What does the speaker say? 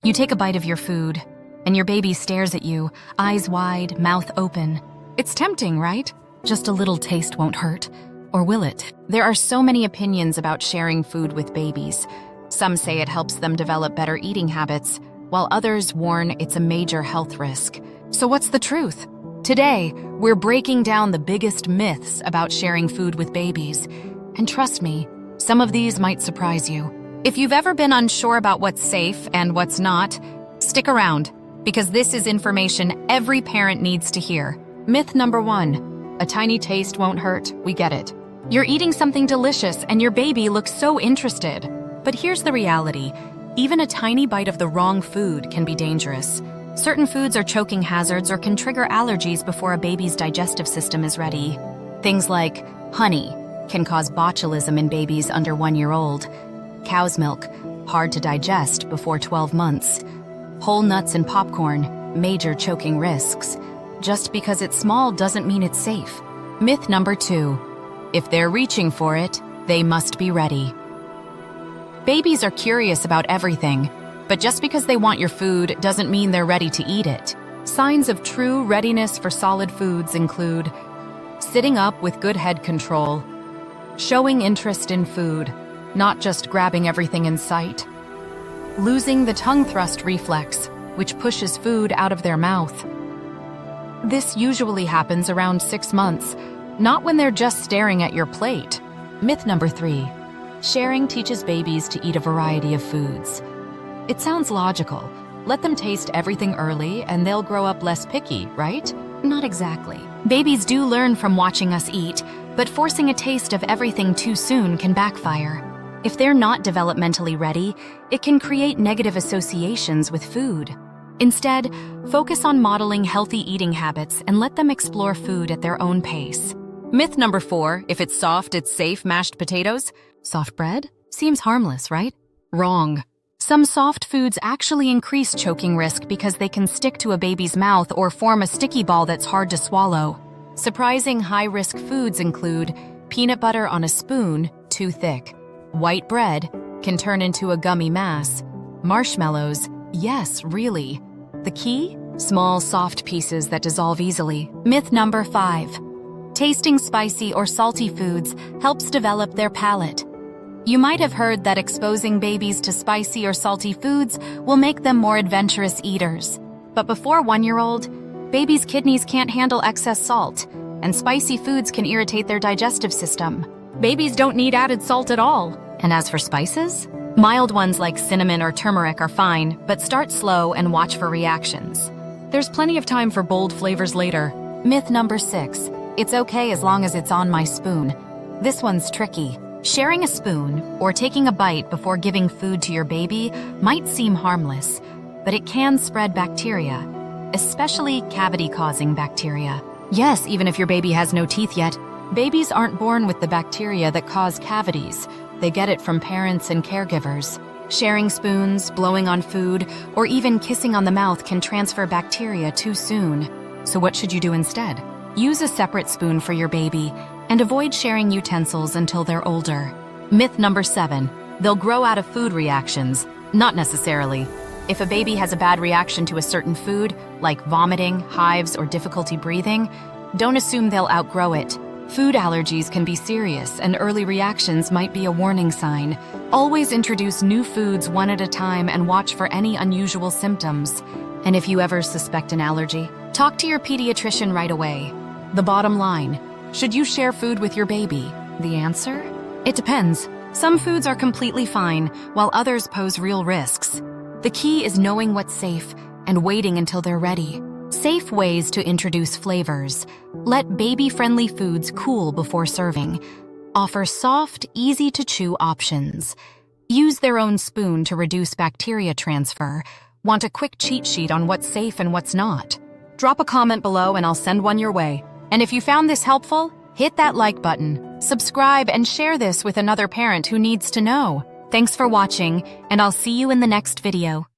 You take a bite of your food, and your baby stares at you, eyes wide, mouth open. It's tempting, right? Just a little taste won't hurt. Or will it? There are so many opinions about sharing food with babies. Some say it helps them develop better eating habits, while others warn it's a major health risk. So what's the truth? Today, we're breaking down the biggest myths about sharing food with babies. And trust me, some of these might surprise you. If you've ever been unsure about what's safe and what's not, stick around, because this is information every parent needs to hear. Myth number 1, a tiny taste won't hurt. We get it. You're eating something delicious and your baby looks so interested. But here's the reality. Even a tiny bite of the wrong food can be dangerous. Certain foods are choking hazards or can trigger allergies before a baby's digestive system is ready. Things like honey can cause botulism in babies under 1 year old. Cow's milk, hard to digest before 12 months. Whole nuts and popcorn, major choking risks. Just because it's small doesn't mean it's safe. Myth number 2, if they're reaching for it, they must be ready. Babies are curious about everything, but just because they want your food doesn't mean they're ready to eat it. Signs of true readiness for solid foods include sitting up with good head control, showing interest in food, not just grabbing everything in sight, losing the tongue thrust reflex, which pushes food out of their mouth. This usually happens around 6 months, not when they're just staring at your plate. Myth number 3, sharing teaches babies to eat a variety of foods. It sounds logical. Let them taste everything early and they'll grow up less picky, right? Not exactly. Babies do learn from watching us eat, but forcing a taste of everything too soon can backfire. If they're not developmentally ready, it can create negative associations with food. Instead, focus on modeling healthy eating habits and let them explore food at their own pace. Myth number 4, if it's soft, it's safe. Mashed potatoes? Soft bread? Seems harmless, right? Wrong. Some soft foods actually increase choking risk because they can stick to a baby's mouth or form a sticky ball that's hard to swallow. Surprising high-risk foods include peanut butter on a spoon, too thick. White bread can turn into a gummy mass. Marshmallows, yes, really. The key? Small, soft pieces that dissolve easily. Myth number 5. Tasting spicy or salty foods helps develop their palate. You might have heard that exposing babies to spicy or salty foods will make them more adventurous eaters. But before 1 year old, babies' kidneys can't handle excess salt, and spicy foods can irritate their digestive system. Babies don't need added salt at all. And as for spices? Mild ones like cinnamon or turmeric are fine, but start slow and watch for reactions. There's plenty of time for bold flavors later. Myth number 6. It's okay as long as it's on my spoon. This one's tricky. Sharing a spoon or taking a bite before giving food to your baby might seem harmless, but it can spread bacteria, especially cavity-causing bacteria. Yes, even if your baby has no teeth yet, babies aren't born with the bacteria that cause cavities. They get it from parents and caregivers. Sharing spoons, blowing on food, or even kissing on the mouth can transfer bacteria too soon. So what should you do instead? Use a separate spoon for your baby and avoid sharing utensils until they're older. Myth number 7. They'll grow out of food reactions. Not necessarily. If a baby has a bad reaction to a certain food, like vomiting, hives, or difficulty breathing, don't assume they'll outgrow it. Food allergies can be serious, and early reactions might be a warning sign. Always introduce new foods one at a time and watch for any unusual symptoms. And if you ever suspect an allergy, talk to your pediatrician right away. The bottom line, should you share food with your baby? The answer? It depends. Some foods are completely fine, while others pose real risks. The key is knowing what's safe and waiting until they're ready. Safe ways to introduce flavors. Let baby-friendly foods cool before serving. Offer soft, easy-to-chew options. Use their own spoon to reduce bacteria transfer. Want a quick cheat sheet on what's safe and what's not? Drop a comment below and I'll send one your way. And if you found this helpful, hit that like button, subscribe, and share this with another parent who needs to know. Thanks for watching, and I'll see you in the next video.